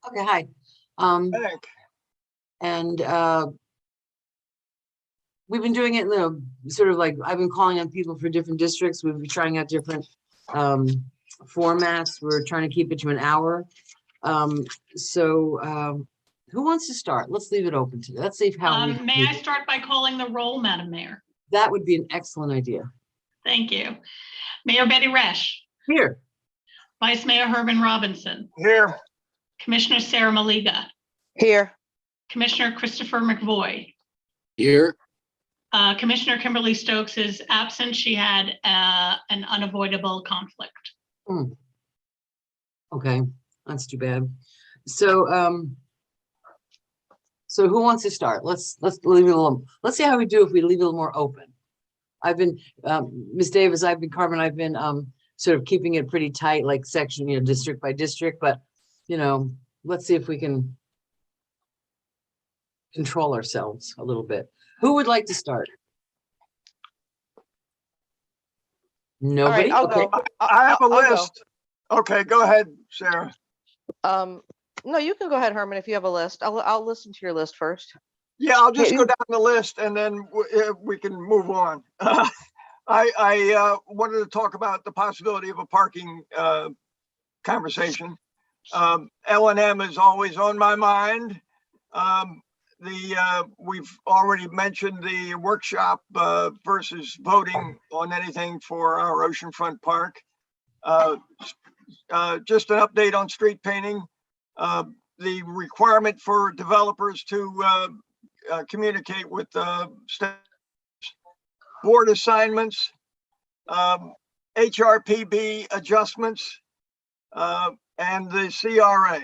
Okay, hi. Um, Hank. and we've been doing it, sort of like I've been calling on people for different districts. We've been trying out different formats. We're trying to keep it to an hour. Who wants to start? Let's leave it open to you. Let's see how we May I start by calling the roll, Madam Mayor? That would be an excellent idea. Thank you. Mayor Betty Resch. Here. Vice Mayor Herman Robinson. Here. Commissioner Sarah Maliga. Here. Commissioner Christopher McVoy. Here. Commissioner Kimberly Stokes is absent. She had an unavoidable conflict. Okay, that's too bad. So who wants to start? Let's leave it a little. Let's see how we do if we leave it a little more open. I've been Ms. Davis, Carmen, I've been sort of keeping it pretty tight, like section, district by district, but let's see if we can control ourselves a little bit. Who would like to start? Nobody? All right, I'll Okay. go. I have a I'll go. list. Okay, go ahead, Sarah. No, you can go ahead, Herman, if you have a list. I'll listen to your list first. Yeah, I'll just Yeah, go down the list and then we can move on. I wanted to talk about the possibility of a parking conversation. L&M is always on my mind. We've already mentioned the workshop versus voting on anything for our oceanfront park. Just an update on street painting. The requirement for developers to communicate with staff, board assignments, HRPB adjustments, and the CRA.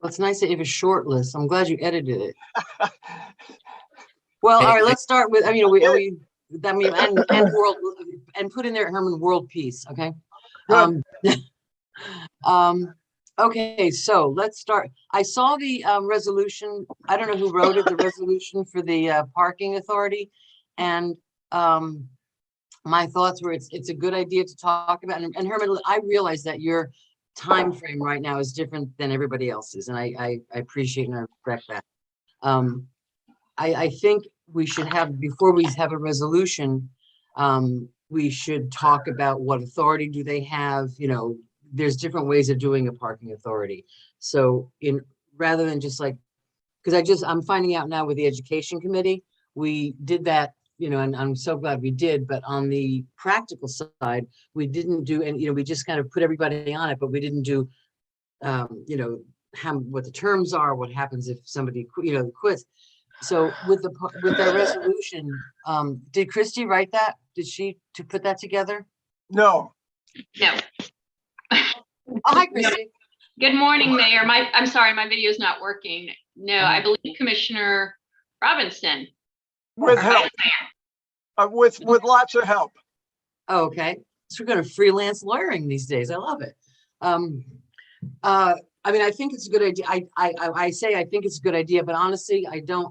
Well, it's nice that you have a short list. I'm glad you edited it. Well, all right, let's start with, and world, and put in there, Herman, world peace, okay? Okay, so let's start. I saw the resolution. I don't know who wrote it, the resolution for the parking authority. And my thoughts were it's a good idea to talk about. And Herman, I realize that your time frame right now is different than everybody else's. And I appreciate and I respect that. I think we should have, before we have a resolution, we should talk about what authority do they have. There's different ways of doing a parking authority. So rather than just like, because I'm finding out now with the education committee, we did that, and I'm so glad we did, but on the practical side, we didn't do, and we just kind of put everybody on it, but we didn't do, what the terms are, what happens if somebody, quits. So with our resolution, did Christy write that? Did she put that together? No. No. Oh, hi, Christy. Good morning, Mayor. I'm sorry, my video is not working. No, I believe Commissioner Robinson. With help. With lots of help. Oh, okay. So we're going to freelance lawyering these days. I love it. I think it's a good idea. I say I think it's a good idea, but honestly,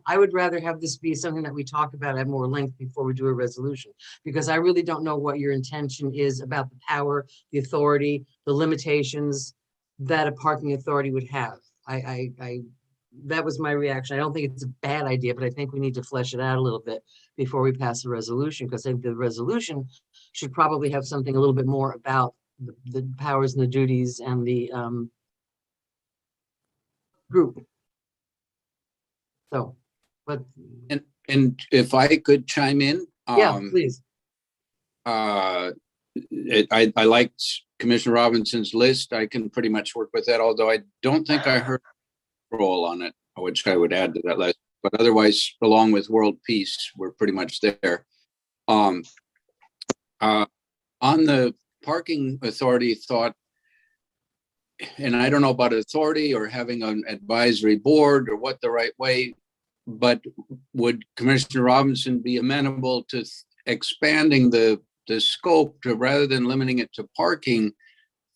I would rather have this be something that we talk about at more length before we do a resolution, because I really don't know what your intention is about the power, the authority, the limitations that a parking authority would have. That was my reaction. I don't think it's a bad idea, but I think we need to flesh it out a little bit before we pass a resolution, because I think the resolution should probably have something a little bit more about the powers and the duties and the group. So, but And if I could chime in, yeah, please. I liked Commissioner Robinson's list. I can pretty much work with that, although I don't think I heard roll on it, which I would add to that list. But otherwise, along with world peace, we're pretty much there. On the parking authority thought, and I don't know about authority or having an advisory board or what the right way, but would Commissioner Robinson be amenable to expanding the scope to, rather than limiting it to parking,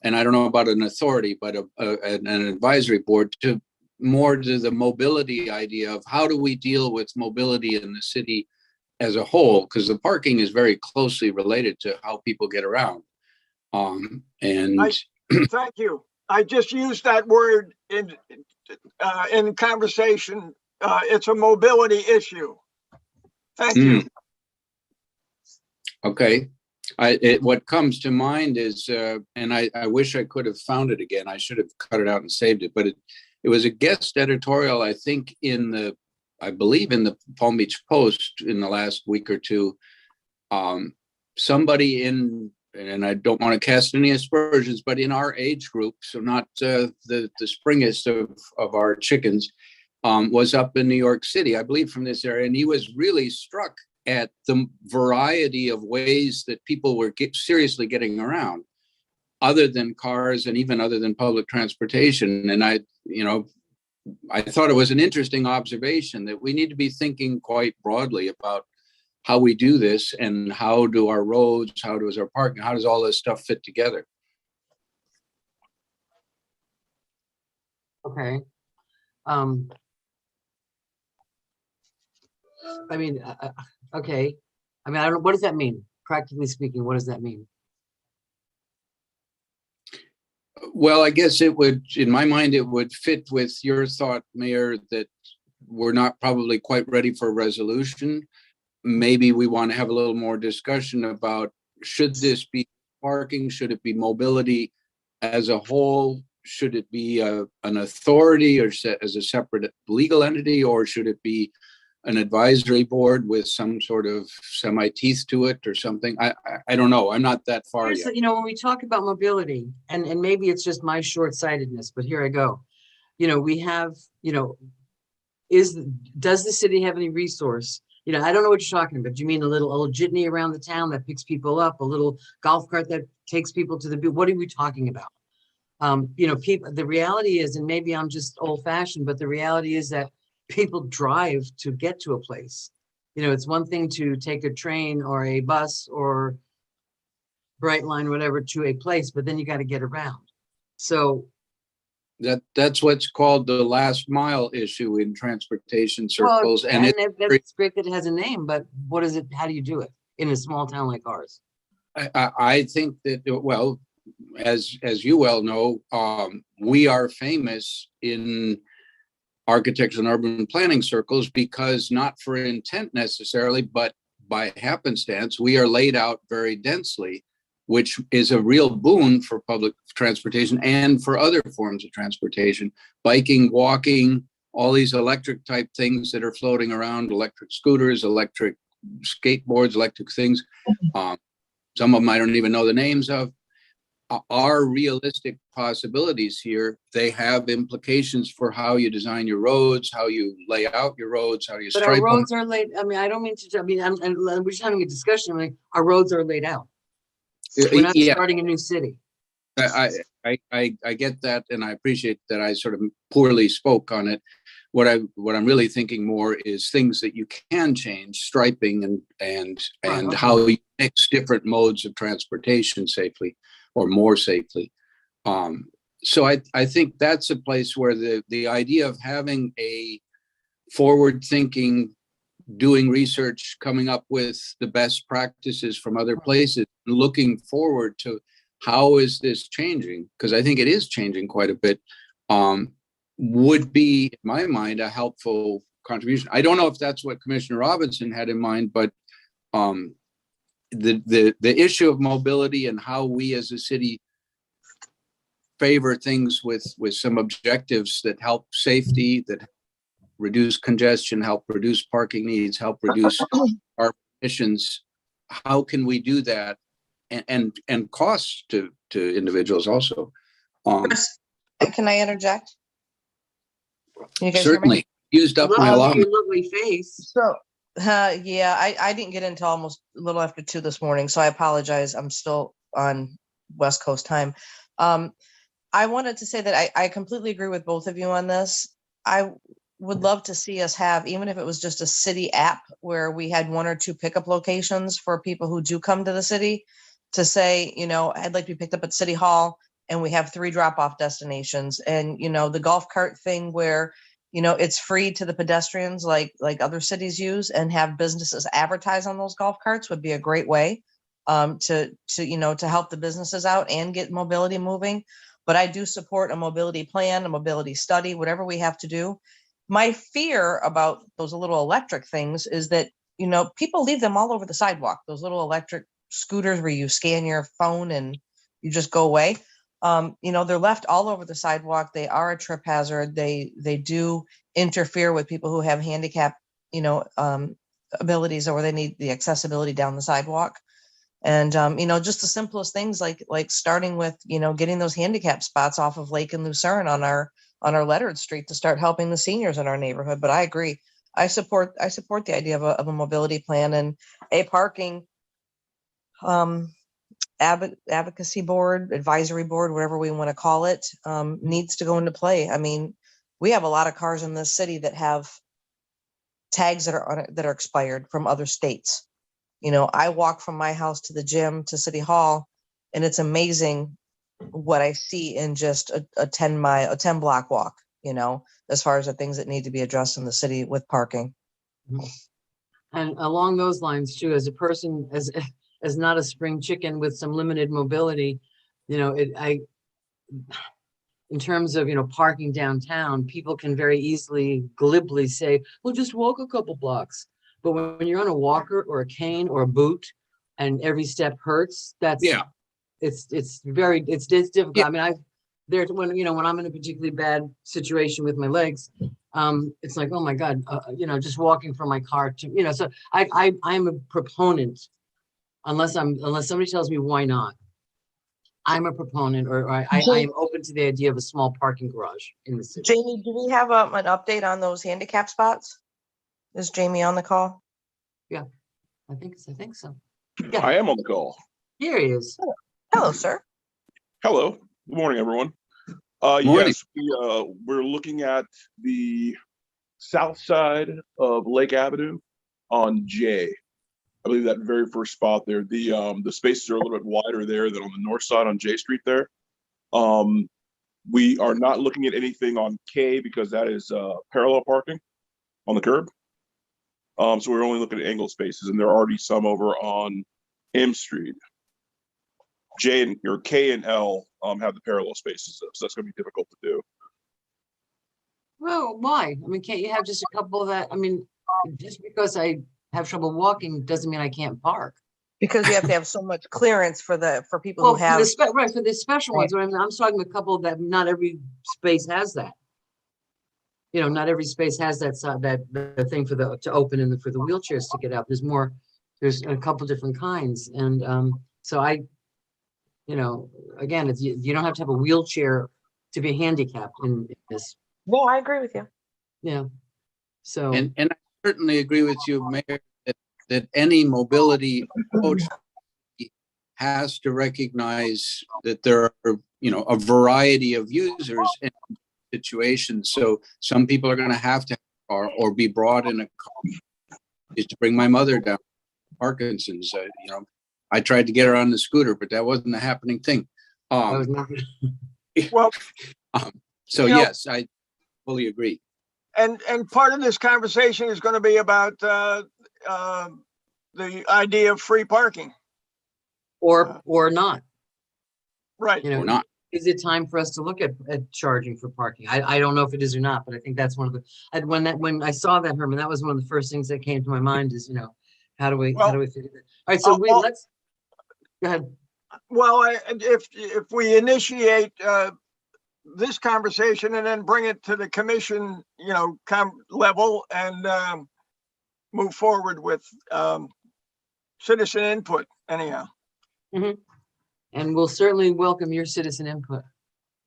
and I don't know about an authority, but an advisory board, to more to the mobility idea of how do we deal with mobility in the city as a whole, because the parking is very closely related to how people get around. Thank you. I just used that word in conversation. It's a mobility issue. Thank you. Okay. What comes to mind is, and I wish I could have found it again. I should have cut it out and saved it, but it was a guest editorial, I think, I believe in the Palm Beach Post in the last week or two. Somebody and I don't want to cast any aspersions, but in our age group, so not the springest of our chickens, was up in New York City, I believe, from this area, and he was really struck at the variety of ways that people were seriously getting around, other than cars and even other than public transportation. And I thought it was an interesting observation that we need to be thinking quite broadly about how we do this, and how do our roads, how does our parking, how does all this stuff fit together? Okay. I mean, okay. I mean, I don't know, what does that mean? Practically speaking, what does that mean? Well, I guess it would, in my mind, it would fit with your thought, Mayor, that we're not probably quite ready for a resolution. Maybe we want to have a little more discussion about, should this be parking? Should it be mobility as a whole? Should it be an authority or as a separate legal entity, or should it be an advisory board with some sort of semi-teeth to it or something? I don't know. I'm not that far yet. When we talk about mobility, and maybe it's just my short-sightedness, but here I go. We have, does the city have any resource? I don't know what you're talking about. Do you mean a little jitney around the town that picks people up, a little golf cart that takes people to the beach? What are we talking about? People, the reality is, and maybe I'm just old fashioned, but the reality is that people drive to get to a place. It's one thing to take a train or a bus or Bright Line, whatever, to a place, but then you got to get around. So that's what's called the last mile issue in transportation circles. Well, and that's great that it has a name, but what is it? How do you do it in a small town like ours? I think that, well, as you well know, we are famous in architecture and urban planning circles because, not for intent necessarily, but by happenstance, we are laid out very densely, which is a real boon for public transportation and for other forms of transportation, biking, walking, all these electric type things that are floating around, electric scooters, electric skateboards, electric things. Some of them I don't even know the names of. Are realistic possibilities here. They have implications for how you design your roads, how you lay out your roads, how you But stripe our them. roads are laid. I mean, I don't mean to. I mean, we're just having a discussion. Like, our roads are laid out. We're not starting a new city. I get that, and I appreciate that. I sort of poorly spoke on it. What I'm really thinking more is things that you can change, striping and Okay. how you mix different modes of transportation safely or more safely. So I think that's a place where the idea of having a forward-thinking, doing research, coming up with the best practices from other places, looking forward to how is this changing, because I think it is changing quite a bit, would be, in my mind, a helpful contribution. I don't know if that's what Commissioner Robinson had in mind, but the issue of mobility and how we as a city favor things with some objectives that help safety, that reduce congestion, help reduce parking needs, help reduce our emissions. How can we do that? And costs to individuals also. Can I interject? Can you guys Certainly. hear me? Used up my Your allotment. lovely face. So, yeah, I didn't get into almost a little after 2 this morning, so I apologize. I'm still on West Coast time. I wanted to say that I completely agree with both of you on this. I would love to see us have, even if it was just a city app where we had 1 or 2 pickup locations for people who do come to the city, to say, I'd like to be picked up at City Hall, and we have 3 drop-off destinations. And, the golf cart thing where, it's free to the pedestrians like other cities use, and have businesses advertise on those golf carts would be a great way to help the businesses out and get mobility moving. but I do support a mobility plan, a mobility study, whatever we have to do. My fear about those little electric things is that, you know, people leave them all over the sidewalk, those little electric scooters where you scan your phone and you just go away. You know, they're left all over the sidewalk. They are a trip hazard. They do interfere with people who have handicap, you know, abilities, or they need the accessibility down the sidewalk. And, you know, just the simplest things like starting with, you know, getting those handicap spots off of Lake and Lucerne on our lettered street to start helping the seniors in our neighborhood. But I agree. I support the idea of a mobility plan and a parking advocacy board, advisory board, whatever we want to call it, needs to go into play. I mean, we have a lot of cars in this city that have tags that are expired from other states. You know, I walk from my house to the gym to City Hall, and it's amazing what I see in just a 10 block walk, you know, as far as the things that need to be addressed in the city with parking. And along those lines too, as a person, as not a spring chicken with some limited mobility, you know, in terms of, you know, parking downtown, people can very easily glibly say, well, just walk a couple blocks. But when you're on a walker or a cane or a boot and every step hurts, that's, Yeah. it's difficult. Yeah. I mean, when I'm in a particularly bad situation with my legs, it's like, oh my God, you know, just walking from my car to, you know, so I'm a proponent, unless somebody tells me why not. I'm a proponent, or I am open to the idea of a small parking garage in the city. Jamie, do we have an update on those handicap spots? Is Jamie on the call? I think so. I am on the call. Here he is. Hello, sir. Hello. Good morning, everyone. Morning. Yes, we're looking at the south side of Lake Avenue on J. I believe that very first spot there. The spaces are a little bit wider there than on the north side on J Street there. We are not looking at anything on K because that is parallel parking on the curb. So we're only looking at angle spaces, and there are already some over on M Street. K and L have the parallel spaces, so that's going to be difficult to do. Well, why? I mean, can't you have just a couple of that? I mean, just because I have trouble walking doesn't mean I can't park. Because you have to have so much clearance for people Well, who have. for the special ones, I mean, I'm talking a couple that not every space has that. You know, not every space has that the thing to open and for the wheelchairs to get out. There's a couple different kinds. And so you know, again, you don't have to have a wheelchair to be handicapped in this. No, I agree with you. Yeah. So. And I certainly agree with you, Mayor, that any mobility approach has to recognize that there are, you know, a variety of users in situations. So some people are going to have a car or be brought in a car. Is to bring my mother down Parkinson's. You know, I tried to get her on the scooter, but that wasn't a happening thing. That was not. Well, so yes, I fully agree. and part of this conversation is going to be about the idea of free parking. Or not. Right. You know, Or not. is it time for us to look at charging for parking? I don't know if it is or not, but I think that's one of the, when I saw that, Herman, that was one of the first things that came to my mind is, you know, how do we figure that? All right, so let's go ahead. Well, if we initiate this conversation and then bring it to the commission, you know, level and move forward with citizen input anyhow. Mm-hmm. And we'll certainly welcome your citizen input.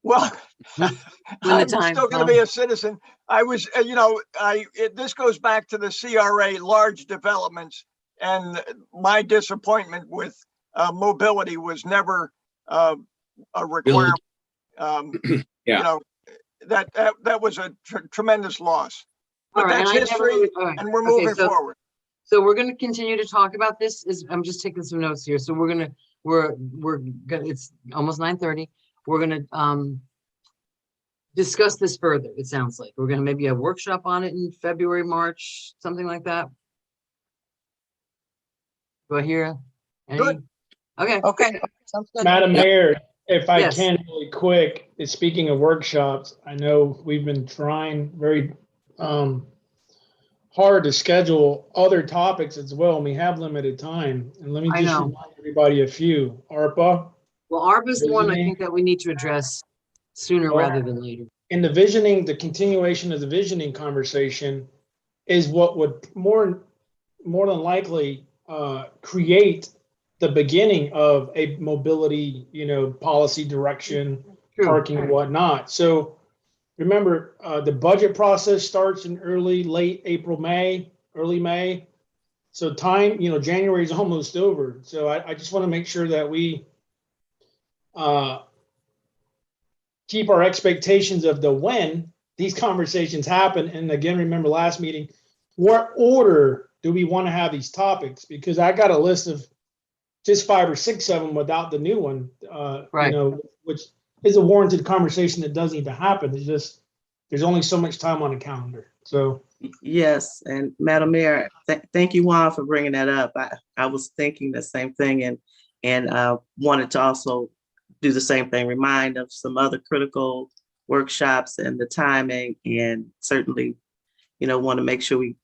Well, I'm time still going to be a citizen. I was, you know, this goes back to the CRA large developments, and my disappointment with mobility was never a requirement. Yeah. You know, that was a tremendous loss. But right, that's history, and we're moving forward. So we're going to continue to talk about this. I'm just taking some notes here. So we're gonna, it's almost 9:30. We're gonna discuss this further. It sounds like we're gonna maybe a workshop on it in February, March, something like that. Do I hear any? Good. Okay. Okay. Sounds good. Madam Mayor, If I Yes. can really quick, speaking of workshops, I know we've been trying very hard to schedule other topics as well, and we have limited time. And let me I just know. remind everybody a few. ARPA, Well, ARPA's the one I Visioning. think that we need to address sooner Well, rather than later. in the visioning, the continuation of the visioning conversation is what would more than likely create the beginning of a mobility, policy direction, True. parking and whatnot. So remember, the budget process starts in late April, early May. So time, January is almost over. So I just want to make sure that we keep our expectations of the when these conversations happen. And again, remember last meeting, what order do we want to have these topics? Because I got a list of just 5 or 6 of them without the new one, Right. which is a warranted conversation that does need to happen. It's just, there's only so much time on the calendar. So Yes, and Madam Mayor, thank you, Juan, for bringing that up. I was thinking the same thing and wanted to also do the same thing, remind of some other critical workshops and the timing, and certainly, want to make sure we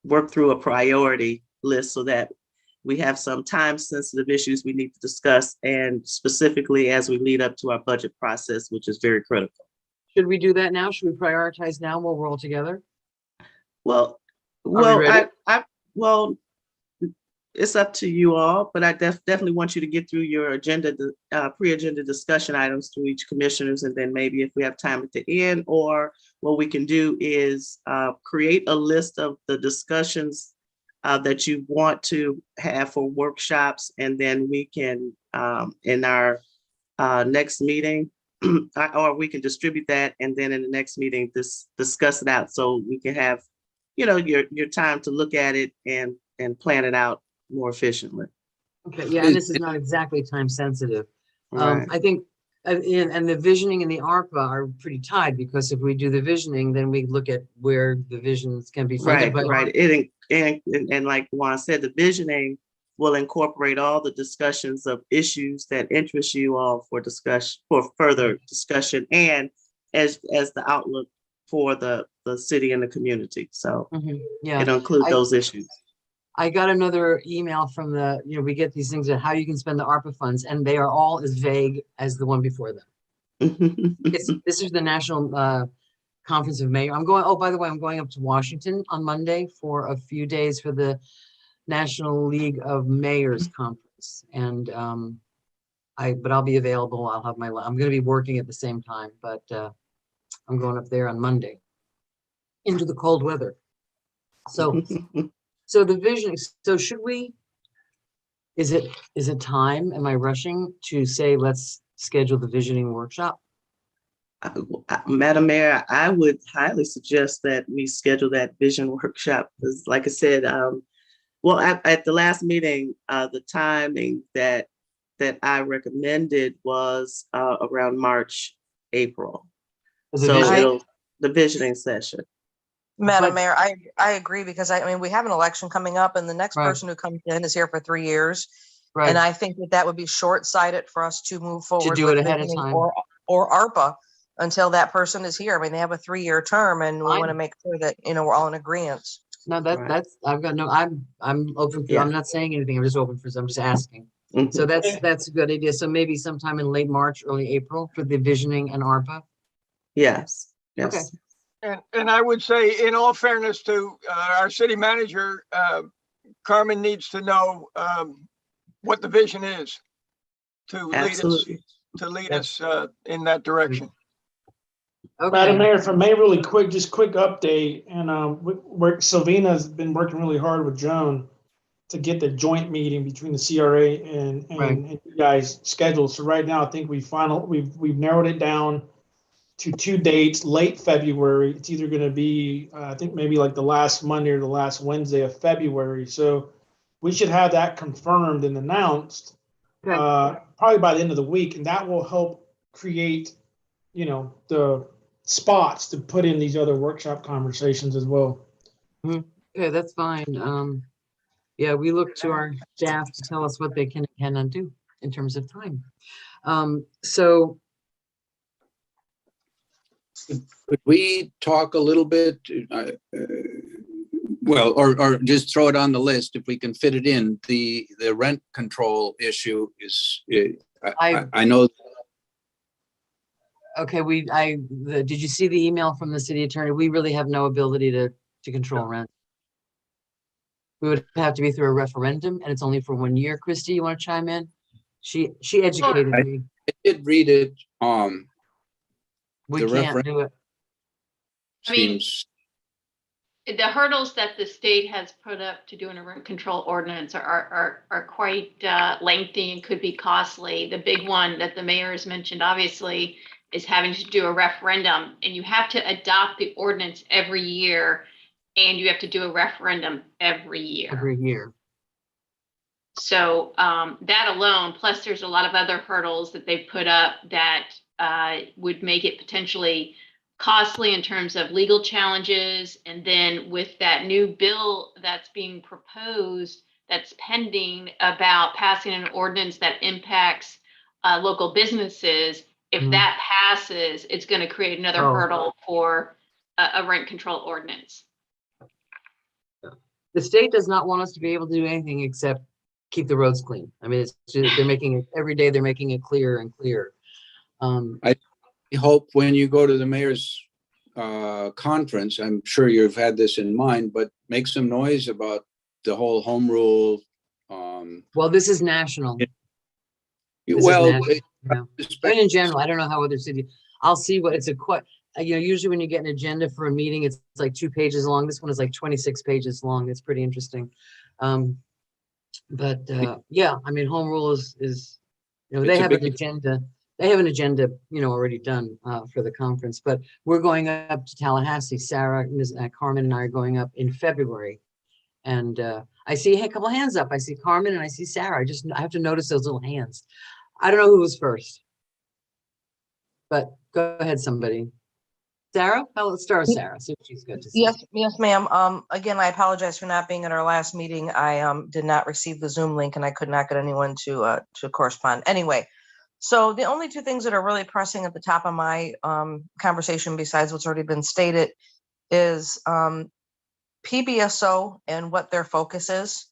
work through a priority list so that we have some time-sensitive issues we need to discuss, and specifically as we lead up to our budget process, which is very critical. Should we do that now? Should we prioritize now while we're all together? Well, ready? well, it's up to you all, but I definitely want you to get through your agenda, pre-agenda discussion items through each commissioners, and then maybe if we have time at the end, or what we can do is create a list of the discussions that you want to have for workshops, and then we can, in our next meeting, or we can distribute that, and then in the next meeting, discuss it out so we can have, your time to look at it and plan it out more efficiently. Okay, yeah, and this is not exactly time sensitive. Right. I think, and the visioning and the ARPA are pretty tied, because if we do the visioning, then we look at where the visions can be funded. Right. And like Juan said, the visioning will incorporate all the discussions of issues that interest you all for further discussion, and as the outlook for the city and the community. So Yeah, it'll include those issues. I got another email from we get these things at how you can spend the ARPA funds, and they are all as vague as the one before them. This is the National Conference of Mayors. Oh, by the way, I'm going up to Washington on Monday for a few days for the National League of Mayors Conference. And but I'll be available. I'm going to be working at the same time, but I'm going up there on Monday into the cold weather. So so the vision, so is it time? Am I rushing to say, let's schedule the visioning workshop? Madam Mayor, I would highly suggest that we schedule that vision workshop, because like I said, at the last meeting, the timing that I recommended was around March, April. So the visioning session. Madam Mayor, I agree, because I mean, we have an election coming up, and the next person who comes in is here for 3 years. Right. And I think that would be short-sighted for us to move forward to do it ahead of time, or ARPA until that person is here. I mean, they have a 3-year term, and we want to make sure that, we're all in agreement. No, that's, I've got no, I'm open for, I'm not saying anything. I'm just open for, I'm just asking. So that's a good idea. So maybe sometime in late March, early April for the visioning and ARPA. Yes. Okay. And I would say, in all fairness to our city manager, Carmen needs to know what the vision is to lead us in that direction. Okay. Madam Mayor, if I may, really quick update. And Sylvina's been working really hard with Joan to get the joint meeting between the CRA and you guys scheduled. So right now, I think we've narrowed it down to 2 dates, late February. It's either going to be, I think maybe like the last Monday or the last Wednesday of February. So we should have that confirmed and announced probably by the end of the week. And that will help create, the spots to put in these other workshop conversations as well. Okay, that's fine. Yeah, we look to our staff to tell us what they can and cannot do in terms of time. So Could we talk a little bit, well, or just throw it on the list if we can fit it in? The rent control issue is, I know. okay, did you see the email from the city attorney? We really have no ability to control rent. We would have to be through a referendum, and it's only for 1 year. Christy, you want to chime in? She educated me. I did read it. We the can't do it. I mean, seems, the hurdles that the state has put up to doing a rent control ordinance are quite lengthy and could be costly. The big one that the mayor has mentioned, obviously, is having to do a referendum, and you have to adopt the ordinance every year, and you have to do a referendum every year. Every year. So that alone, plus there's a lot of other hurdles that they've put up that would make it potentially costly in terms of legal challenges. And then with that new bill that's being proposed, that's pending about passing an ordinance that impacts local businesses, if that passes, it's going to create another hurdle for a rent control ordinance. The state does not want us to be able to do anything except keep the roads clean. I mean, it's just, they're making it every day. They're making it clearer and clearer. I hope when you go to the mayor's conference, I'm sure you've had this in mind, but make some noise about the whole home rule. Well, this is national. Well, Yeah. And in general, I don't know how other cities, I'll see what it's usually when you get an agenda for a meeting, it's like 2 pages long. This one is like 26 pages long. It's pretty interesting. But yeah, I mean, home rule is, they have an agenda. They have an agenda, already done for the conference, but we're going up to Tallahassee. Sarah, Ms. Carmen and I are going up in February. And I see a couple of hands up. I see Carmen and I see Sarah. I have to notice those little hands. I don't know who was first, but go ahead, somebody. Sarah? Oh, let's start with Sarah. See what she's good to say. Yes, ma'am. Again, I apologize for not being at our last meeting. I did not receive the Zoom link and I could not get anyone to correspond. Anyway, so the only 2 things that are really pressing at the top of my conversation, besides what's already been stated, is PBSO and what their focus is.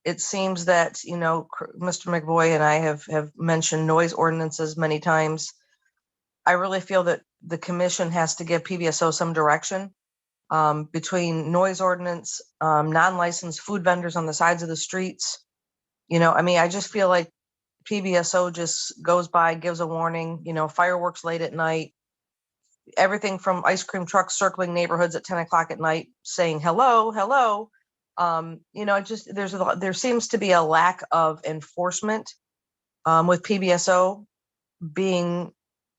It seems that, Mr. McVoy and I have mentioned noise ordinances many times. I really feel that the commission has to give PBSO some direction between noise ordinance, non-licensed food vendors on the sides of the streets. I just feel like PBSO just goes by, gives a warning, fireworks late at night, everything from ice cream trucks circling neighborhoods at 10 o'clock at night saying, hello, hello. There seems to be a lack of enforcement with PBSO being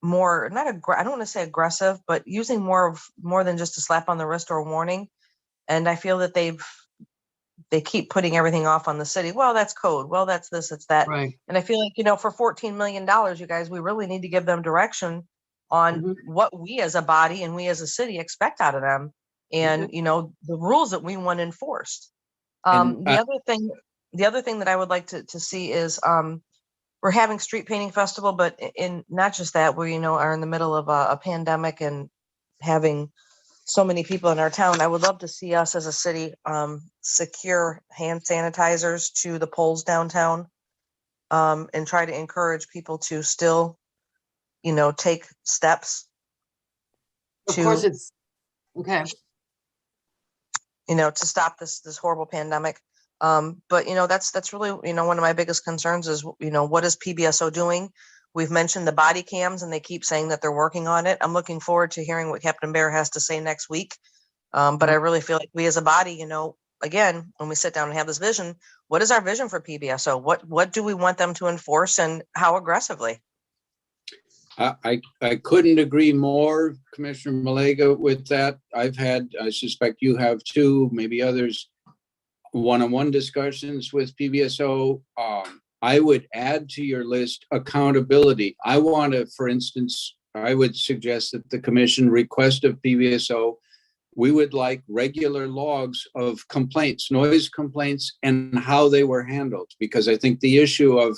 more, I don't want to say aggressive, but using more than just a slap on the wrist or a warning. And I feel that they keep putting everything off on the city. Well, that's code. Well, that's this, it's that. Right. And I feel like, for $14 million, you guys, we really need to give them direction on what we as a body and we as a city expect out of them. And, the rules that we want enforced. The other thing that I would like to see is, we're having street painting festival, but in not just that, we are in the middle of a pandemic and having so many people in our town. I would love to see us as a city secure hand sanitizers to the poles downtown and try to encourage people to still, take steps. Of course, it's okay. To stop this horrible pandemic. But that's really, one of my biggest concerns is, what is PBSO doing? We've mentioned the body cams and they keep saying that they're working on it. I'm looking forward to hearing what Captain Bear has to say next week. But I really feel like we as a body, again, when we sit down and have this vision, what is our vision for PBSO? What do we want them to enforce and how aggressively? I couldn't agree more, Commissioner Malega, with that. I suspect you have too, maybe others, one-on-one discussions with PBSO. I would add to your list accountability. I want to, for instance, I would suggest that the commission request of PBSO, we would like regular logs of complaints, noise complaints, and how they were handled. Because I think the issue of,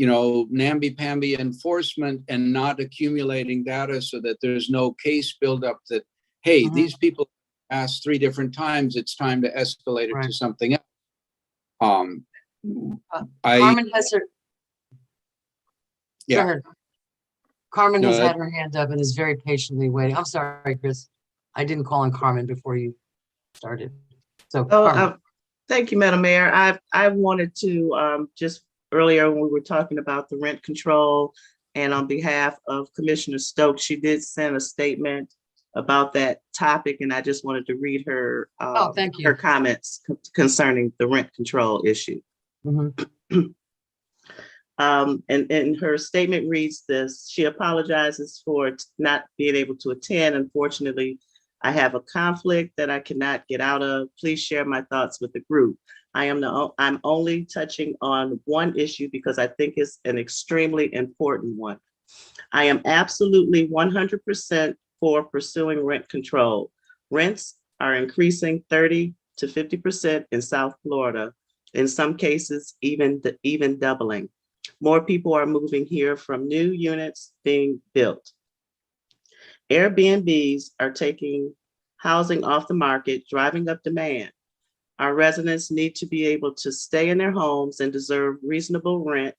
namby-pamby enforcement and not accumulating data so that there's no case buildup that, hey, Mhm. these people asked 3 different times, it's time to escalate it to Right. something else. Carmen has her. Go Yeah. ahead. Carmen has No, had her hand up and is very patiently waiting. I'm sorry, Chris. I didn't call on Carmen before you started. So Oh, Carmen. thank you, Madam Mayor. I wanted to, just earlier when we were talking about the rent control, and on behalf of Commissioner Stokes, she did send a statement about that topic, and I just wanted to read her, Oh, thank you. her comments concerning the rent control issue. Mhm. And her statement reads this: she apologizes for not being able to attend. Unfortunately, I have a conflict that I cannot get out of. Please share my thoughts with the group. I'm only touching on one issue because I think it's an extremely important one. I am absolutely 100% for pursuing rent control. Rents are increasing 30 to 50% in South Florida. In some cases, even doubling. More people are moving here from new units being built. Airbnbs are taking housing off the market, driving up demand. Our residents need to be able to stay in their homes and deserve reasonable rate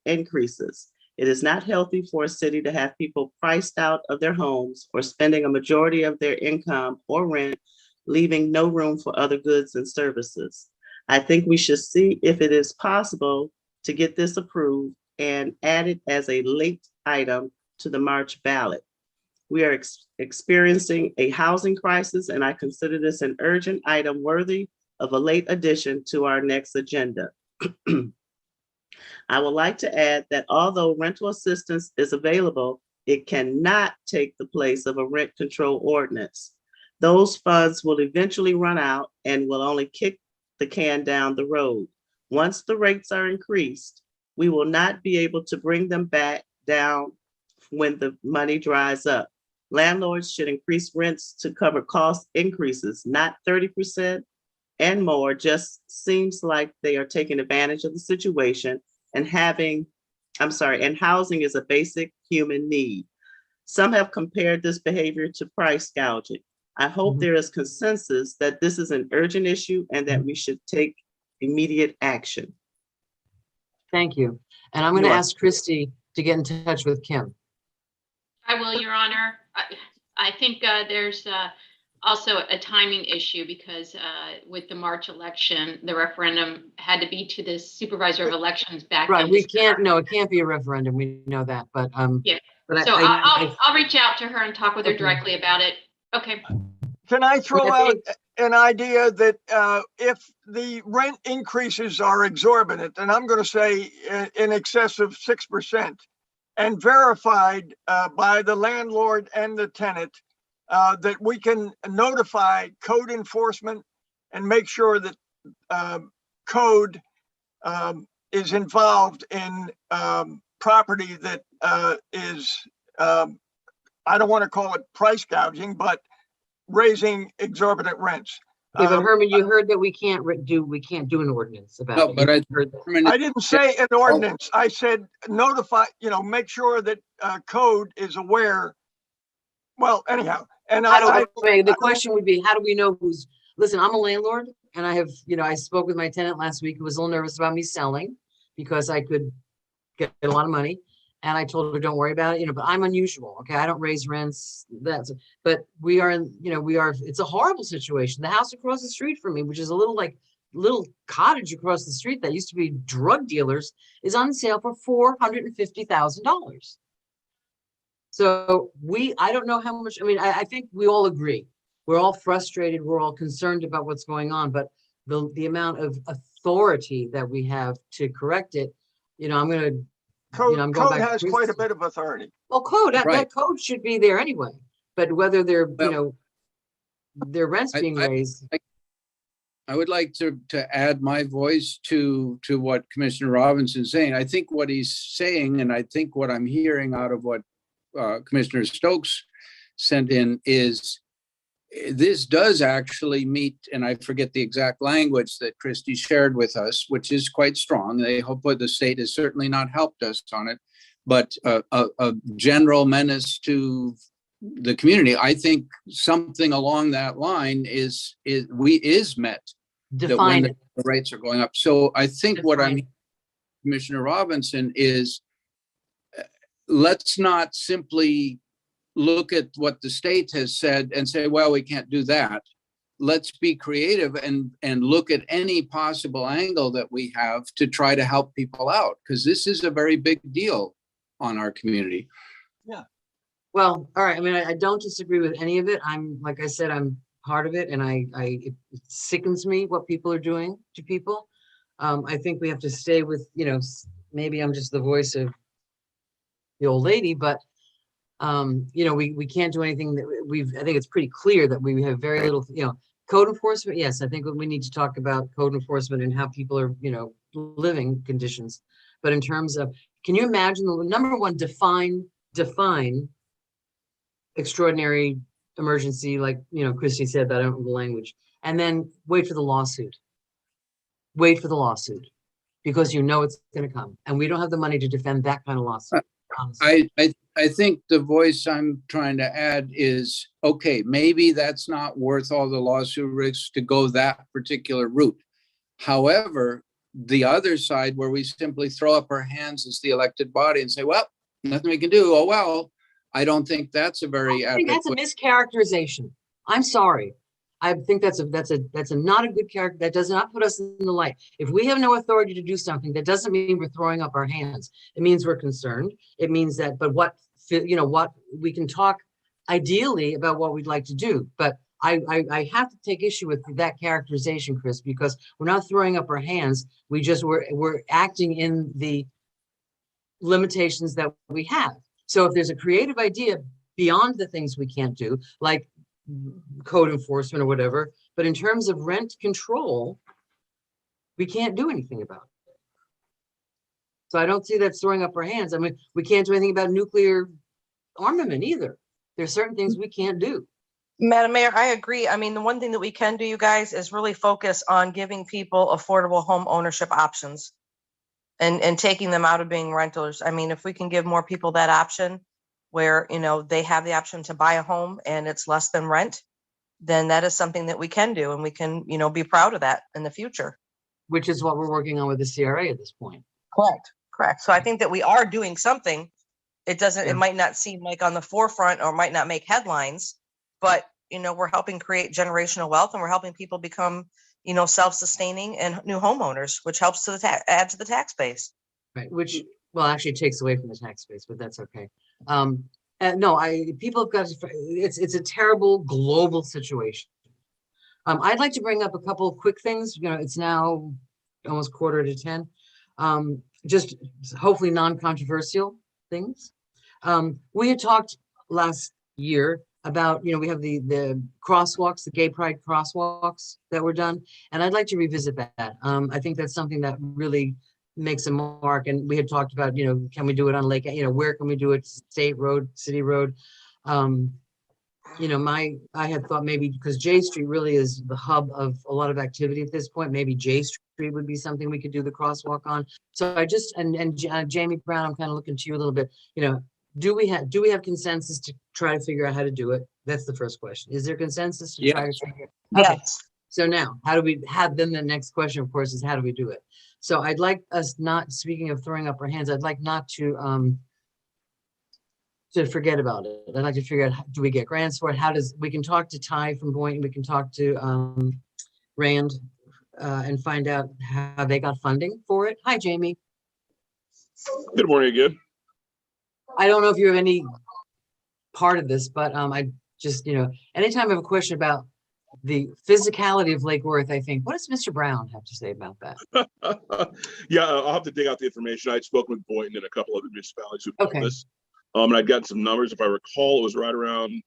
increases. It is not healthy for a city to have people priced out of their homes or spending a majority of their income or rent, leaving no room for other goods and services. I think we should see if it is possible to get this approved and added as a late item to the March ballot. We are experiencing a housing crisis, and I consider this an urgent item worthy of a late addition to our next agenda. I would like to add that although rental assistance is available, it cannot take the place of a rent control ordinance. Those funds will eventually run out and will only kick the can down the road. Once the rates are increased, we will not be able to bring them back down when the money dries up. Landlords should increase rents to cover cost increases, not 30% and more. Just seems like they are taking advantage of the situation, and housing is a basic human need. Some have compared this behavior to price gouging. I hope there is consensus that this is an urgent issue and that we should take immediate action. Thank you. And I'm going to You're ask Christy to get in touch with Kim. I will, Your Honor. I think there's also a timing issue because with the March election, the referendum had to be to the supervisor of elections back. Right. in We December. can't, no, it can't be a referendum. We know that, but Yeah. but So I'll reach out to her and talk with her Okay. directly about it. Okay. Can I throw I out think- an idea that if the rent increases are exorbitant, and I'm going to say in excess of 6%, and verified by the landlord and the tenant, that we can notify code enforcement and make sure that code is involved in property that is, I don't want to call it price gouging, but raising exorbitant rents. Yeah, but Herman, you heard that we can't do an ordinance about No, it. but You heard that. I didn't say an ordinance. I said notify, make sure that code is aware. Well, anyhow, and The question would be, how do we know listen, I'm a landlord and I have, I spoke with my tenant last week who was a little nervous about me selling because I could get a lot of money. And I told her, don't worry about it, but I'm unusual. Okay. I don't raise rents. But we are it's a horrible situation. The house across the street from me, which is a little cottage across the street that used to be drug dealers, is on sale for $450,000. So I don't know how much, I think we all agree. We're all frustrated. We're all concerned about what's going on, but the amount of authority that we have to correct it, I'm going to, I'm going code back. has quite a bit of authority. Well, that Right. code should be there anyway, but whether their rent's being raised. I would like to add my voice to what Commissioner Robinson's saying. I think what he's saying, and I think what I'm hearing out of what Commissioner Stokes sent in is this does actually meet, and I forget the exact language that Christie shared with us, which is quite strong. They hope the state has certainly not helped us on it, but a general menace to the community. I think something along that line is met. That when Define it. the rates are going up. So I think what Define I'm, it. Commissioner Robinson, is let's not simply look at what the state has said and say, well, we can't do that. Let's be creative and look at any possible angle that we have to try to help people out, because this is a very big deal on our community. Well, all right. I mean, I don't disagree with any of it. I'm, like I said, I'm part of it, and it sickens me what people are doing to people. I think we have to stay with, maybe I'm just the voice of the old lady, but we can't do anything that I think it's pretty clear that we have very little, code enforcement. Yes, I think we need to talk about code enforcement and how people are, living conditions. But in terms of, can you imagine the number one, define extraordinary emergency, like, Christy said, but I don't know the language, and then wait for the lawsuit. Wait for the lawsuit, because it's going to come, and we don't have the money to defend that kind of lawsuit. I think the voice I'm trying to add is, okay, maybe that's not worth all the lawsuit risks to go that particular route. However, the other side, where we simply throw up our hands as the elected body and say, well, nothing we can do. Oh, well, I don't think that's a very I think that's a mischaracterization. I'm sorry. I think that's a not a good character. That does not put us in the light. If we have no authority to do something, that doesn't mean we're throwing up our hands. It means we're concerned. It means that, but what we can talk ideally about what we'd like to do. But I have to take issue with that characterization, Chris, because we're not throwing up our hands. We're acting in the limitations that we have. So if there's a creative idea beyond the things we can't do, like code enforcement or whatever, but in terms of rent control, we can't do anything about it. So I don't see that throwing up our hands. I mean, we can't do anything about nuclear armament either. There's certain things we can't do. Madam Mayor, I agree. I mean, the one thing that we can do, you guys, is really focus on giving people affordable home ownership options and taking them out of being renters. I mean, if we can give more people that option where, they have the option to buy a home and it's less than rent, then that is something that we can do, and we can, be proud of that in the future. Which is what we're working on with the CRA at this point. Correct. So I think that we are doing something. It Yeah. might not seem like on the forefront or might not make headlines, but, we're helping create generational wealth, and we're helping people become, self-sustaining and new homeowners, which helps to add to the tax base. Right, which, well, actually takes away from the tax base, but that's okay. People have got, it's a terrible global situation. I'd like to bring up a couple of quick things. It's now almost 9:45. Just hopefully non-controversial things. We had talked last year about, we have the crosswalks, the gay pride crosswalks that were done, and I'd like to revisit that. I think that's something that really makes a mark. And we had talked about, can we do it on Lake, where can we do it? State road, city road. I had thought maybe because J Street really is the hub of a lot of activity at this point, maybe J Street would be something we could do the crosswalk on. So I just, Jamie Brown, I'm kind of looking to you a little bit, do we have consensus to try to figure out how to do it? That's the first question. Is there consensus to try to figure it out? Okay. Yes. So now, how do we have, then the next question, of course, is how do we do it? So I'd like us not, speaking of throwing up our hands, I'd like not to forget about it. I'd like to figure out, do we get grants for it? We can talk to Ty from Boynton, we can talk to Rand and find out how they got funding for it. Hi, Jamie. Good morning again. I don't know if you have any part of this, but I just, anytime I have a question about the physicality of Lake Worth, I think, what does Mr. Brown have to say about that? Yeah, I'll have to dig out the information. I'd spoken with Boynton and a couple other municipalities who've done Okay. this. And I'd gotten some numbers. If I recall, it was right around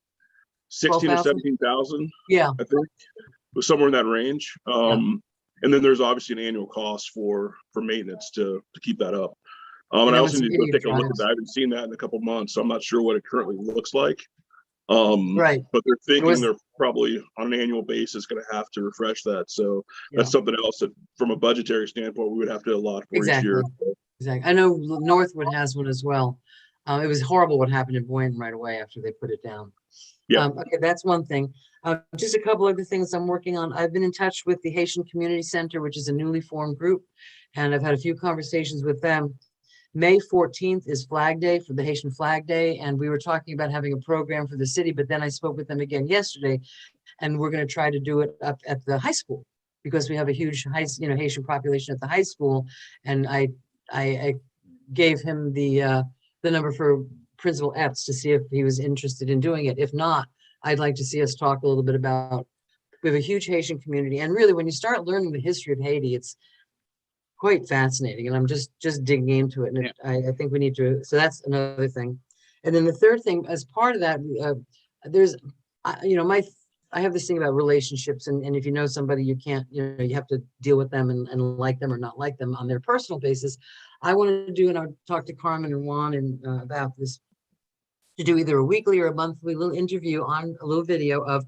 16 or 17,000. Yeah. I think it was somewhere in that range. And then there's obviously an annual cost for maintenance to keep that up. And I also need to take a look at that. I haven't seen that in a couple months, so I'm not sure what it currently looks like. Right. But they're thinking they're probably on an annual basis going to have to refresh that. So Yeah. that's something else that from a budgetary standpoint, we would have to allot for each year. Exactly. I know Northwood has one as well. It was horrible what happened in Boynton right away after they put it down. Yeah. Okay, that's one thing. Just a couple other things I'm working on. I've been in touch with the Haitian Community Center, which is a newly formed group, and I've had a few conversations with them. May 14th is Flag Day, for the Haitian Flag Day, and we were talking about having a program for the city, but then I spoke with them again yesterday, and we're going to try to do it up at the high school because we have a huge Haitian population at the high school, and I gave him the number for Principal Epps to see if he was interested in doing it. If not, I'd like to see us talk a little bit about, we have a huge Haitian community, and really when you start learning the history of Haiti, it's quite fascinating, and I'm just digging into it, and I think we need to, so that's another thing. And then the third thing, as part of that, there's, I have this thing about relationships, and if you know somebody, you can't, you have to deal with them and like them or not like them on their personal basis. I wanted to do, and I'll talk to Carmen and Juan and about this, to do either a weekly or a monthly little interview on a little video of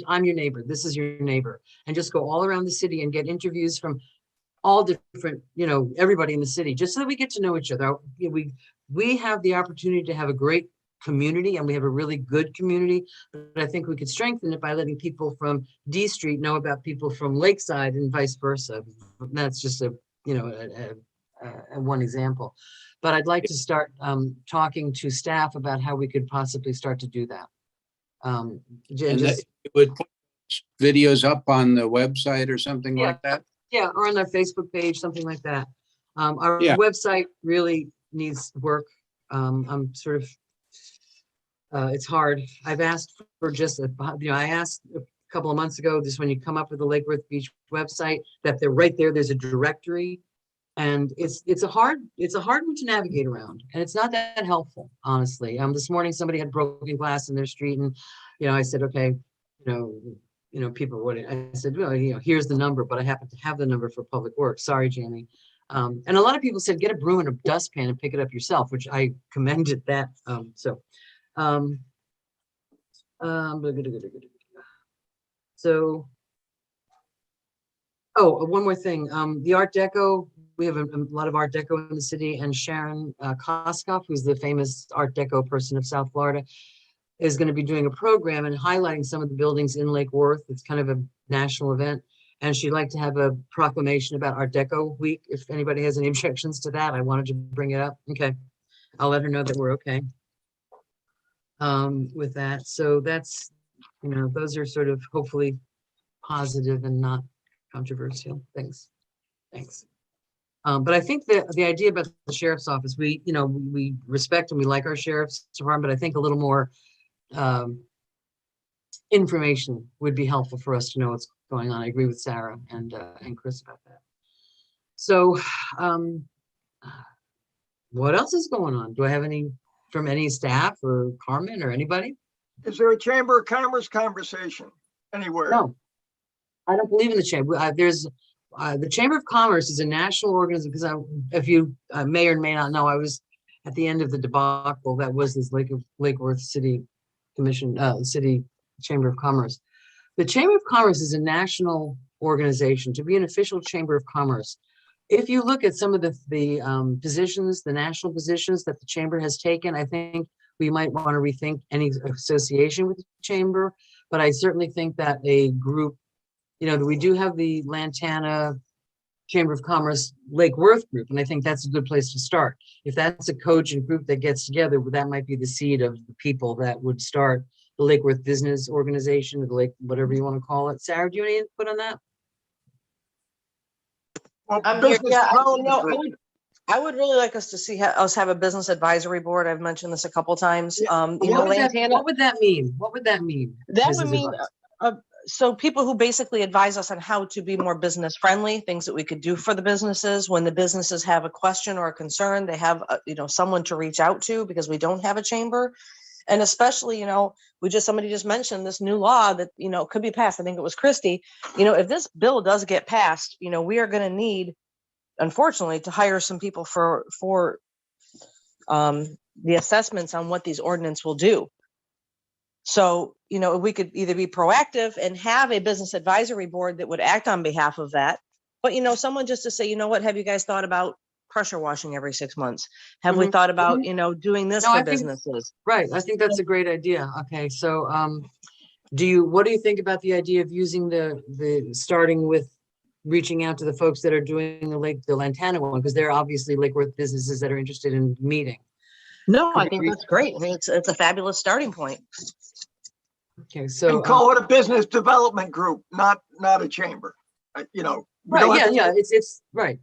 I'm your neighbor, this is your neighbor, and just go all around the city and get interviews from all different, everybody in the city, just so that we get to know each other. We have the opportunity to have a great community, and we have a really good community, but I think we could strengthen it by letting people from D Street know about people from Lakeside and vice versa. That's just one example. But I'd like to start talking to staff about how we could possibly start to do that. And that you would put videos up on the website or something like that? Yeah, or on their Facebook page, something like that. Our website really needs work. I'm sort of, it's hard. I've asked for just, I asked a couple of months ago, just when you come up with the Lake Worth Beach website, that they're right there, there's a directory. And it's a hard one to navigate around, and it's not that helpful, honestly. This morning somebody had broken glass in their street, and I said, okay, people, what I said, well, here's the number, but I happen to have the number for Public Works. Sorry, Jamie. And a lot of people said, get a broom and a dustpan and pick it up yourself, which I commended that. One more thing. The Art Deco, we have a lot of Art Deco in the city, and Sharon Koskoff, who's the famous Art Deco person of South Florida, is going to be doing a program and highlighting some of the buildings in Lake Worth. It's kind of a national event, and she'd like to have a proclamation about Art Deco Week. If anybody has any objections to that, I wanted to bring it up. Okay, I'll let her know that we're okay with that. So that's, those are sort of hopefully positive and not controversial things. Thanks. But I think that the idea about the sheriff's office, we respect and we like our sheriff's department, but I think a little more information would be helpful for us to know what's going on. I agree with Sarah and Chris about that. So what else is going on? Do I have any from any staff or Carmen or anybody? Is there a Chamber of Commerce conversation anywhere? No, I don't believe in the chamber. There's the Chamber of Commerce is a national organization, because if you may or may not know, I was at the end of the debacle that was this Lake Worth City Commission, City Chamber of Commerce. The Chamber of Commerce is a national organization. To be an official Chamber of Commerce, if you look at some of the positions, the national positions that the Chamber has taken, I think we might want to rethink any association with the Chamber. But I certainly think that a group, we do have the Lantana Chamber of Commerce Lake Worth group, and I think that's a good place to start. If that's a cogent group that gets together, that might be the seed of the people that would start the Lake Worth Business Organization, or the Lake, whatever you want to call it. Sarah, do you have any input on that? Well, I'm here. business Yeah, development- I would really like us to see us have a business advisory board. I've mentioned this a couple times. What would that mean? What would that mean? That would mean so people who basically advise us on how to be more business friendly, things that we could do for the businesses. When the businesses have a question or a concern, they have someone to reach out to, because we don't have a chamber. And especially, somebody just mentioned this new law that, could be passed. I think it was Christie. If this bill does get passed, we are going to need, unfortunately, to hire some people for the assessments on what these ordinance will do. So, we could either be proactive and have a business advisory board that would act on behalf of that. But, someone just to say, what, have you guys thought about pressure washing every 6 months? Have we thought about, doing this No, for I think- businesses? Right, I think that's a great idea. Okay, so what do you think about the idea of using starting with reaching out to the folks that are doing the Lantana one, because they're obviously Lake Worth businesses that are interested in meeting. No, Could I we think reach- that's great. I mean, it's a fabulous starting point. Okay, so And call it a business development group, not a chamber. We right, don't yeah, have to- yeah, it's right.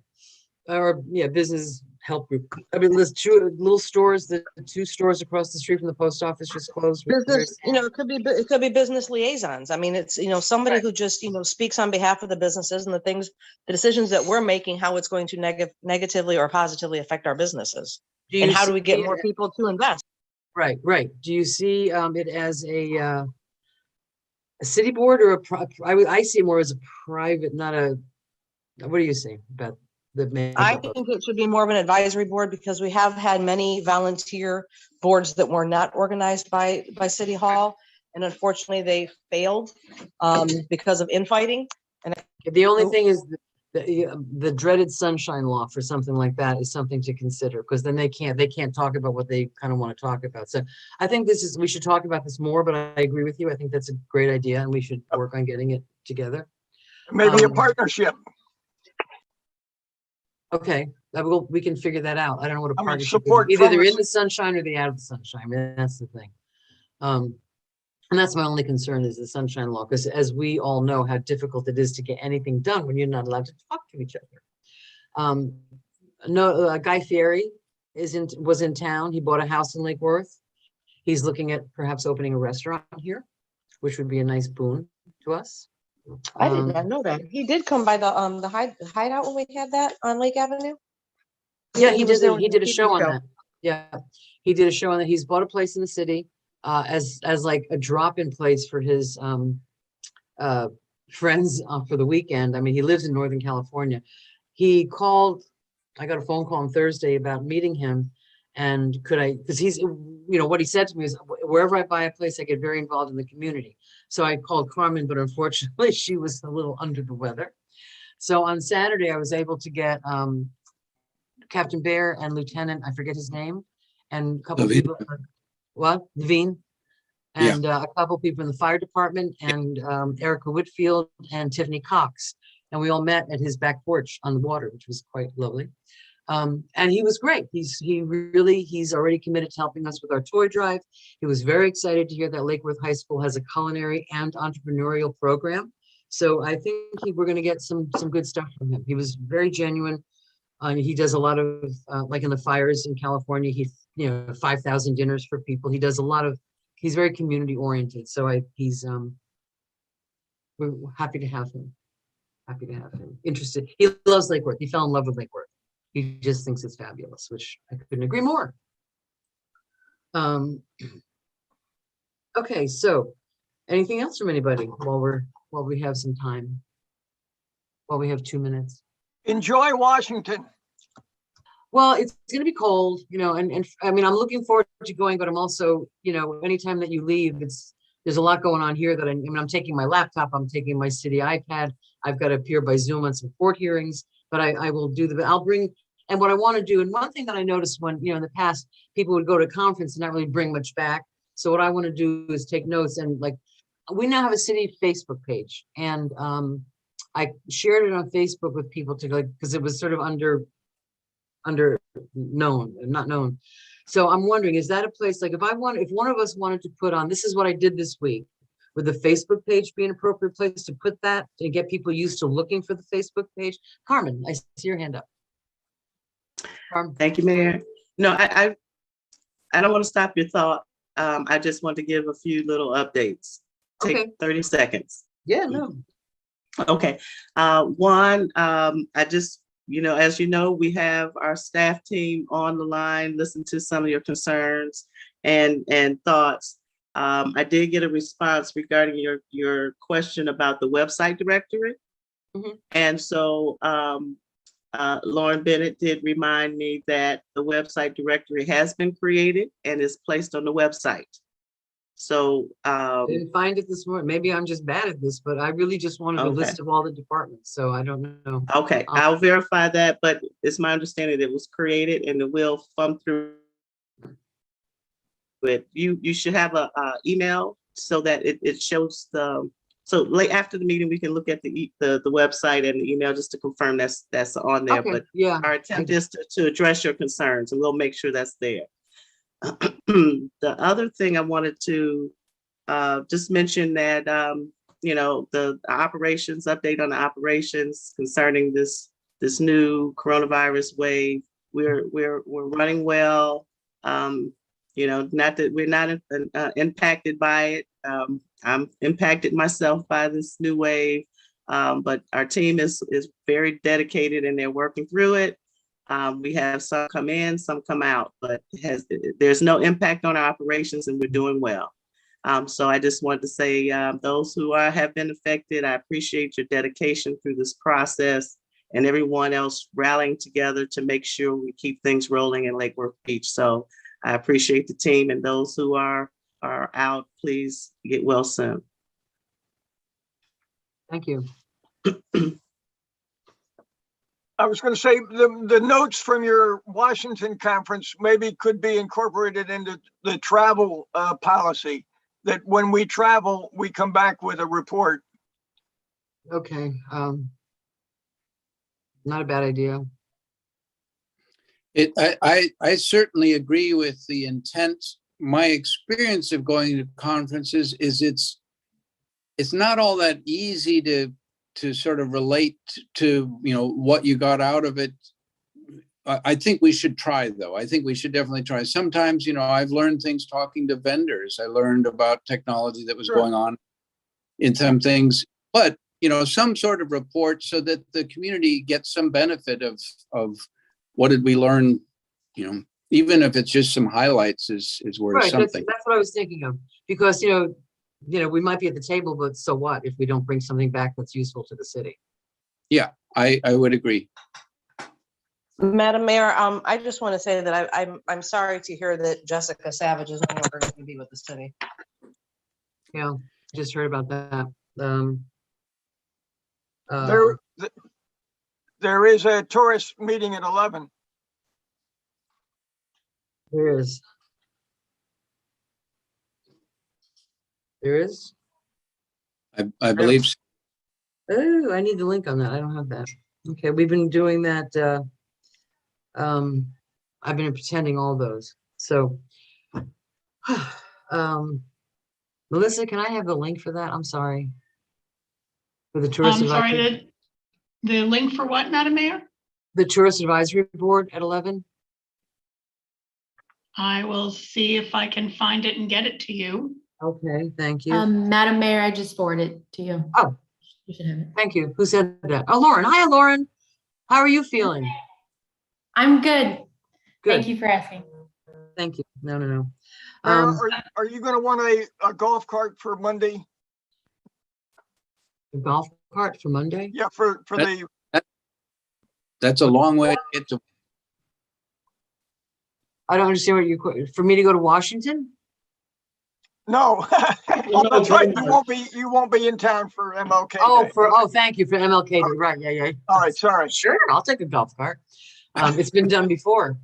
Or business help group. I mean, there's two little stores, the two stores across the street from the post office just closed. Business, it could be business liaisons. I mean, it's, somebody Right. who just, speaks on behalf of the businesses and the decisions that we're making, how it's going to negatively or positively affect our businesses. And how do we get more people to invest? Right, right. Do you see it as a city board or I see it more as a private, not a, what do you see about the I makeup of- think it should be more of an advisory board because we have had many volunteer boards that were not organized by City Hall. And unfortunately, they failed because of infighting. The only thing is the dreaded sunshine law for something like that is something to consider, because then they can't talk about what they kind of want to talk about. So I think we should talk about this more, but I agree with you. I think that's a great idea and we should work on getting it together. Maybe a partnership. Okay, we can figure that out. I don't know what a I mean, partnership is. support Either from they're the in the sunshine or they're out of the sunshine. I mean, that's the thing. And that's my only concern is the sunshine law, because as we all know how difficult it is to get anything done when you're not allowed to talk to each other. Guy Fieri was in town. He bought a house in Lake Worth. He's looking at perhaps opening a restaurant here, which would be a nice boon to us. I did not know that. He did come by the hideout when we had that on Lake Avenue. Yeah, He he was did. there He with did the a show TV on show. that. Yeah, he did a show on that. He's bought a place in the city as like a drop-in place for his friends for the weekend. I mean, he lives in Northern California. He called. I got a phone call on Thursday about meeting him, and because he's, what he said to me is, wherever I buy a place, I get very involved in the community. So I called Carmen, but unfortunately, she was a little under the weather. So on Saturday, I was able to get Captain Bear and Lieutenant, I forget his name, and a couple of Levine. people. What? Levine. And a couple people in the fire department, and Erica Whitfield and Tiffany Cox. And we all met at his back porch on the water, which was quite lovely. And he was great. He's already committed to helping us with our toy drive. He was very excited to hear that Lake Worth High School has a culinary and entrepreneurial program. So I think we're going to get some good stuff from him. He was very genuine. He does a lot of like in the fires in California. 5,000 dinners for people. He does a lot of. He's very community oriented. So we're happy to have him. Happy to have him. Interested. He loves Lake Worth. He fell in love with Lake Worth. He just thinks it's fabulous, which I couldn't agree more. Okay, so anything else from anybody while we have some time? While we have 2 minutes. Enjoy Washington. Well, it's going to be cold, and I mean, I'm looking forward to going, but I'm also, anytime that you leave, there's a lot going on here that I'm taking my laptop, I'm taking my city iPad. I've got to appear by Zoom on some court hearings, but I will do I'll bring, and what I want to do, and one thing that I noticed when, in the past, people would go to a conference and not really bring much back. So what I want to do is take notes, and like, we now have a city Facebook page, and I shared it on Facebook with people because it was sort of not known. So I'm wondering, is that a place, like if one of us wanted to put on, this is what I did this week, would the Facebook page be an appropriate place to put that to get people used to looking for the Facebook page? Carmen, I see your hand up. Carmen. Thank you, Mayor. No, I don't want to stop your thought. I just want to give a few little updates. Take Okay. 30 seconds. Yeah, no. Okay. One, I just, as you know, we have our staff team on the line, listen to some of your concerns and thoughts. I did get a response regarding your question about the website directory. Mhm. And so Lauren Bennett did remind me that the website directory has been created and is placed on the website. So, I didn't find it this morning. Maybe I'm just bad at this, but I really just wanted a Okay. list of all the departments, so I don't know. okay, I'll verify that, but it's my understanding that it was created and it will thumb through it. You should have a email so that it shows so late after the meeting, we can look at the website and the email just to confirm that's on there. Okay, But yeah, our attempt is to address your concerns, and we'll make sure that's there. The other thing I wanted to just mention that, the operations update on the operations concerning this new coronavirus wave. We're running well. Not that we're not impacted by it. I'm impacted myself by this new wave, but our team is very dedicated and they're working through it. We have some come in, some come out, but there's no impact on our operations and we're doing well. So I just wanted to say, those who have been affected, I appreciate your dedication through this process and everyone else rallying together to make sure we keep things rolling in Lake Worth Beach. So I appreciate the team, and those who are out, please get well soon. thank you. I was going to say the notes from your Washington conference maybe could be incorporated into the travel policy, that when we travel, we come back with a report. Okay, not a bad idea. I certainly agree with the intent. My experience of going to conferences is it's not all that easy to sort of relate to, what you got out of it. I think we should try, though. I think we should definitely try. Sometimes, I've learned things talking to vendors. I learned about technology that was Sure. going on in some things, but, some sort of report so that the community gets some benefit of what did we learn, even if it's just some highlights is worth Right, something. that's what I was thinking of, because, we might be at the table, but so what if we don't bring something back that's useful to the city? Yeah, I would agree. Madam Mayor, I just want to say that I'm sorry to hear that Jessica Savage is no longer going to be with the city. Yeah, just heard about that. There is a tourist meeting at 11. There is. There is? I believe so. Oh, I need the link on that. I don't have that. Okay, we've been doing that. I've been attending all those. So, Melissa, can I have the link for that? I'm sorry. For the tourist I'm sorry, advisory, the link for what, Madam Mayor? the tourist advisory board at 11. I will see if I can find it and get it to you. Okay, thank you. Madam Mayor, I just forwarded it to you. Oh. You should have it. Thank you. Who said that? Oh, Lauren. Hi, Lauren. How are you feeling? I'm good. Good. Thank you for asking. Thank you. No. Are you going to want a golf cart for Monday? The golf cart for Monday? Yeah, for the. That's a long way to get to. I don't understand what for me to go to Washington? No, you won't be in town for MLK Day. Thank you for MLK Day. Right, yeah. All right, sorry. Sure, I'll take a golf cart. It's been done before.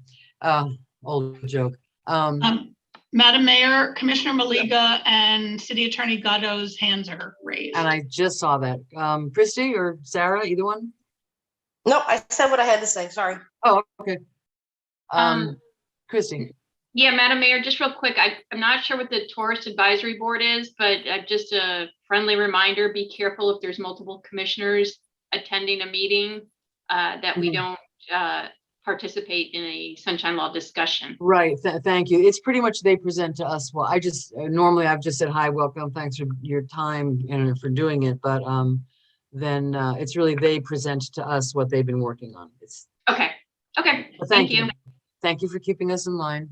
Old joke. Madam Mayor, Commissioner Maliga and City Attorney Gatto's hands are raised. And I just saw that. Christy or Sarah, either one? No, I said what I had to say. Sorry. Oh, okay. Christy. Yeah, Madam Mayor, just real quick, I'm not sure what the Tourist Advisory Board is, but just a friendly reminder, be careful if there's multiple commissioners attending a meeting, that we don't participate in a sunshine law discussion. Right, thank you. It's pretty much they present to us. Well, I just, normally I've just said, hi, welcome, thanks for your time and for doing it, but then it's really they present to us what they've been working on. It's Okay, well, thank you. Thank you for keeping us in line.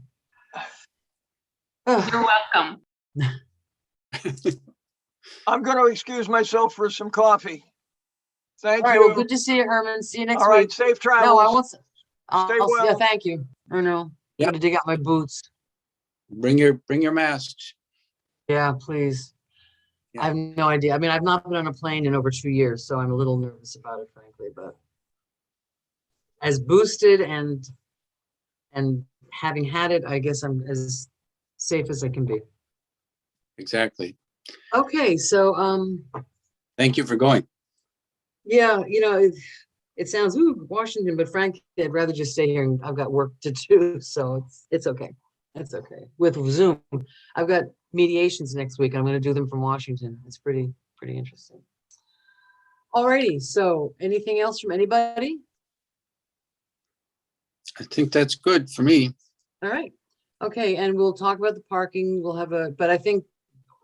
You're welcome. I'm going to excuse myself for some coffee. Thank All right, you. well, good to see you, Herman. See you next All week. right, safe travels. No, I won't. Stay Yeah, well. thank you. Oh no, Yep. gotta dig out my boots. Bring your masks. Yeah, please. Yeah. I have no idea. I mean, I've not been on a plane in over 2 years, so I'm a little nervous about it, frankly, but as boosted and having had it, I guess I'm as safe as I can be. Exactly. Okay, so Thank you for going. yeah, it sounds ooh, Washington, but frankly, I'd rather just stay here and I've got work to do, so it's okay. It's okay. With Zoom, I've got mediations next week. I'm going to do them from Washington. It's pretty interesting. Alrighty, so anything else from anybody? I think that's good for me. All right. Okay, and we'll talk about the parking. We'll have but I think,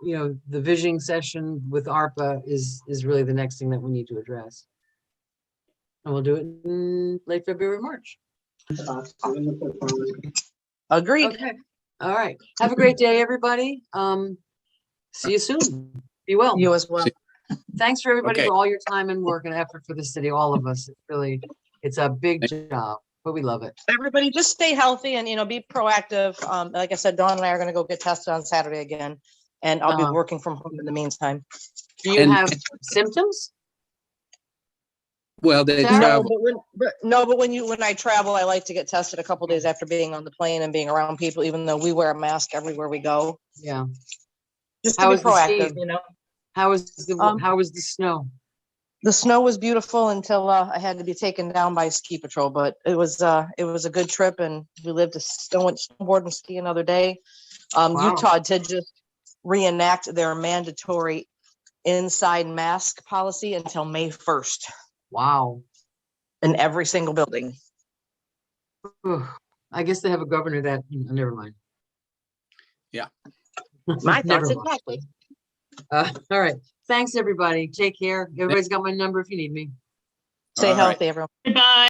the visioning session with ARPA is really the next thing that we need to address. And we'll do it in late February, March. Agreed. Okay. All right. Have a great day, everybody. See you soon. Be well. You as well. Thanks for everybody Okay. for all your time and work and effort for the city, all of us. It's a big job, but we love it. Everybody just stay healthy and, be proactive. Like I said, Dawn and I are going to go get tested on Saturday again, and I'll be working from home in the meantime. Do you And- have symptoms? Well, they Sarah? travel. But when I travel, I like to get tested a couple days after being on the plane and being around people, even though we wear a mask everywhere we go. Yeah. Just How to be is the proactive, ski? How was the snow? The snow was beautiful until I had to be taken down by ski patrol, but it was a good trip, and we lived to snowboard and ski another day. Wow. Utah did just reenact their mandatory inside mask policy until May 1st Wow. in every single building. Ugh. I guess they have a governor that, never mind. Yeah. My Never thoughts mind. exactly. All right. Thanks, everybody. Take care. Everybody's got my number if you need me. Stay All right. healthy, everyone. Goodbye.